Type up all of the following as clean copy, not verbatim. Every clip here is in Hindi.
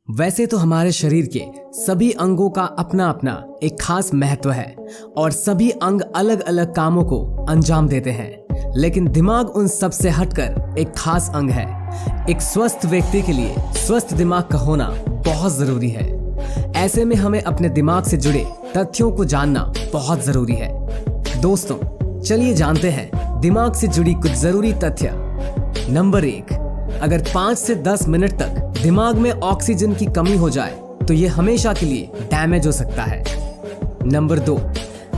वैसे तो हमारे शरीर के सभी अंगों का अपना अपना एक खास महत्व है और सभी अंग अलग अलग कामों को अंजाम देते हैं, लेकिन दिमाग उन सब से हटकर एक खास अंग है। एक स्वस्थ व्यक्ति के लिए स्वस्थ दिमाग का होना बहुत जरूरी है। ऐसे में हमें अपने दिमाग से जुड़े तथ्यों को जानना बहुत जरूरी है। दोस्तों, चलिए जानते हैं दिमाग से जुड़ी कुछ जरूरी तथ्य। नंबर 1, अगर 5 से 10 मिनट तक दिमाग में ऑक्सीजन की कमी हो जाए तो ये हमेशा के लिए डैमेज हो सकता है। नंबर 2,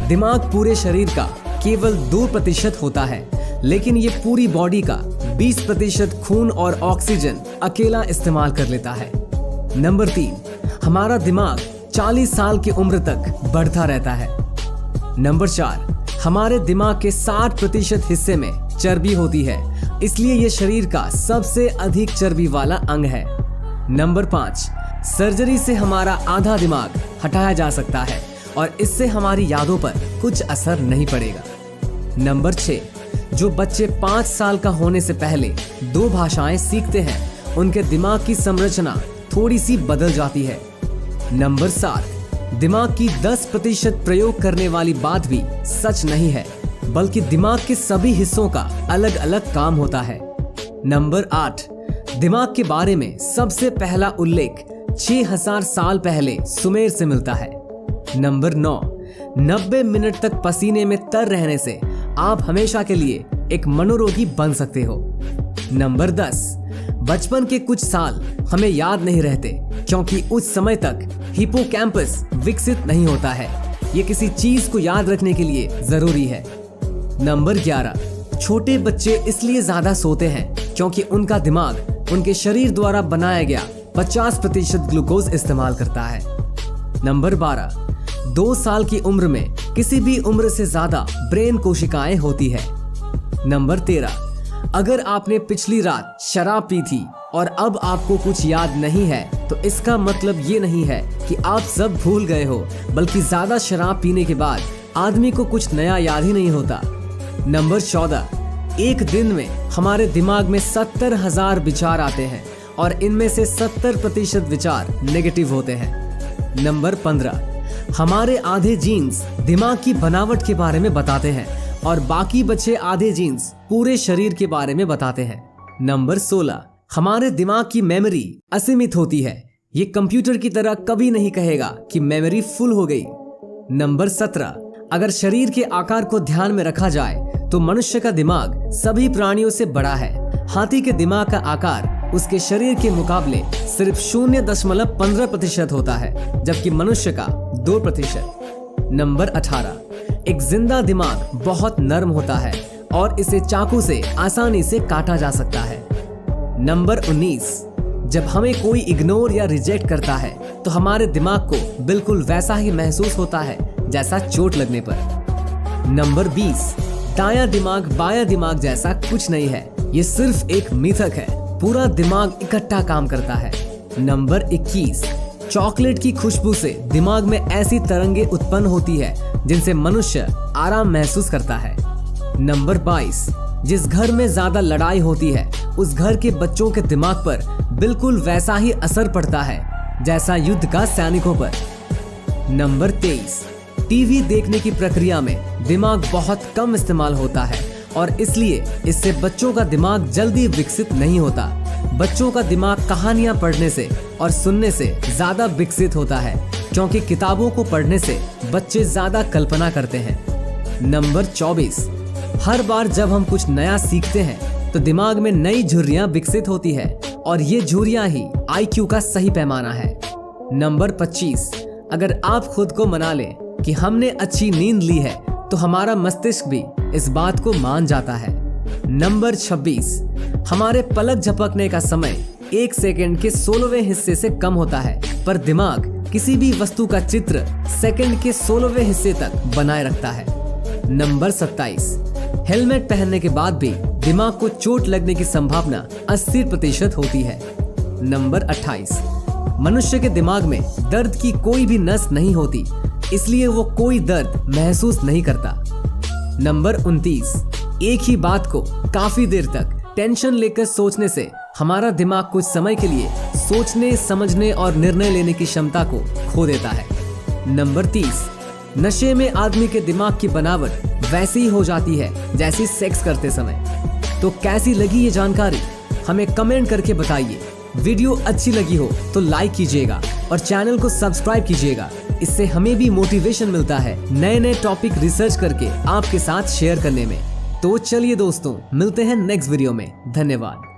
दिमाग पूरे शरीर का केवल 2% होता है, लेकिन ये पूरी बॉडी का 20% खून और ऑक्सीजन अकेला इस्तेमाल कर लेता है। नंबर 3, हमारा दिमाग 40 साल की उम्र तक बढ़ता रहता है। नंबर 4, हमारे दिमाग के 60% हिस्से में चर्बी होती है, इसलिए ये शरीर का सबसे अधिक चर्बी वाला अंग है। नंबर 5, सर्जरी से हमारा आधा दिमाग हटाया जा सकता है और इससे हमारी यादों पर कुछ असर नहीं पड़ेगा। नंबर 6, जो बच्चे 5 साल का होने से पहले 2 भाषाएं सीखते हैं, उनके दिमाग की संरचना थोड़ी सी बदल जाती है। नंबर 7, दिमाग की 10% प्रयोग करने वाली बात भी सच नहीं है, बल्कि दिमाग के सभी हिस्सों का अलग अलग काम होता है। नंबर 8, दिमाग के बारे में सबसे पहला उल्लेख 6000 साल पहले सुमेर से मिलता है। नंबर 9, 90 मिनट तक पसीने में तर रहने से आप हमेशा के लिए एक मनोरोगी बन सकते हो। नंबर 10, बचपन के कुछ साल हमें याद नहीं रहते क्योंकि उस समय तक हिपोकैम्पस विकसित नहीं होता है। ये किसी चीज को याद रखने के लिए जरूरी है। नंबर 11, छोटे बच्चे इसलिए ज्यादा सोते हैं क्योंकि उनका दिमाग उनके शरीर द्वारा बनाया गया 50% ग्लूकोज इस्तेमाल करता है। नंबर 12, 2 साल की उम्र में किसी भी उम्र से ज्यादा ब्रेन कोशिकाएं होती है। नंबर 13, अगर आपने पिछली रात शराब पी थी और अब आपको कुछ याद नहीं है तो इसका मतलब ये नहीं है कि आप सब भूल गए हो, बल्कि ज्यादा शराब पीने के बाद आदमी को कुछ नया याद ही नहीं होता। नंबर 14, एक दिन में हमारे दिमाग में 70,000 विचार आते हैं और इनमें से 70% विचार नेगेटिव होते हैं। नंबर 15, हमारे आधे जीन्स दिमाग की बनावट के बारे में बताते हैं और बाकी बचे आधे जीन्स पूरे शरीर के बारे में बताते हैं। नंबर 16, हमारे दिमाग की मेमोरी असीमित होती है। ये कंप्यूटर की तरह कभी नहीं कहेगा कि मेमोरी फुल हो गई। नंबर 17, अगर शरीर के आकार को ध्यान में रखा जाए तो मनुष्य का दिमाग सभी प्राणियों से बड़ा है। हाथी के दिमाग का आकार उसके शरीर के मुकाबले सिर्फ 0.15% होता है, जबकि मनुष्य का 2%। नंबर 18, एक जिंदा दिमाग बहुत नरम होता है और इसे चाकू से आसानी से काटा जा सकता है। नंबर 19, जब हमें कोई इग्नोर या रिजेक्ट करता है तो हमारे दिमाग को बिल्कुल वैसा ही महसूस होता है जैसा चोट लगने पर। नंबर 20, दायां दिमाग बायां दिमाग जैसा कुछ नहीं है, ये सिर्फ एक मिथक है। पूरा दिमाग इकट्ठा काम करता है। नंबर 21, चॉकलेट की खुशबू से दिमाग में ऐसी तरंगे उत्पन्न होती है जिनसे मनुष्य आराम महसूस करता है। नंबर 22, जिस घर में ज्यादा लड़ाई होती है उस घर के बच्चों के दिमाग पर बिल्कुल वैसा ही असर पड़ता है जैसा युद्ध का सैनिकों पर। नंबर 23, टीवी देखने की प्रक्रिया में दिमाग बहुत कम इस्तेमाल होता है और इसलिए इससे बच्चों का दिमाग जल्दी विकसित नहीं होता। बच्चों का दिमाग कहानियां पढ़ने से और सुनने से ज्यादा विकसित होता है क्योंकि किताबों को पढ़ने से बच्चे ज्यादा कल्पना करते हैं। नंबर 24, हर बार जब हम कुछ नया सीखते हैं तो दिमाग में नई झुर्रियां विकसित होती है और ये झुर्रियां ही IQ का सही पैमाना है। नंबर 25, अगर आप खुद को मना लें कि हमने अच्छी नींद ली है तो हमारा मस्तिष्क भी इस बात को मान जाता है। नंबर 26, हमारे पलक झपकने का समय 1 सेकंड के 16वें हिस्से से कम होता है, पर दिमाग किसी भी वस्तु का चित्र सेकंड के 16वें हिस्से तक बनाए रखता है। नंबर 27, हेलमेट पहनने के बाद भी दिमाग को चोट लगने की संभावना 80% होती है। नंबर 28, मनुष्य के दिमाग में दर्द की कोई भी नस नहीं होती, इसलिए वो कोई दर्द महसूस नहीं करता। नंबर 29, एक ही बात को काफी देर तक टेंशन लेकर सोचने से हमारा दिमाग कुछ समय के लिए सोचने, समझने और निर्णय लेने की क्षमता को खो देता है। नंबर 30, नशे में आदमी के दिमाग की बनावट वैसी ही हो जाती है जैसी सेक्स करते समय। तो कैसी लगी ये जानकारी हमें कमेंट करके बताइए। वीडियो अच्छी लगी हो तो लाइक कीजिएगा और चैनल को सब्सक्राइब कीजिएगा। इससे हमें भी मोटिवेशन मिलता है नए नए टॉपिक रिसर्च करके आपके साथ शेयर करने में। तो चलिए दोस्तों, मिलते हैं नेक्स्ट वीडियो में। धन्यवाद।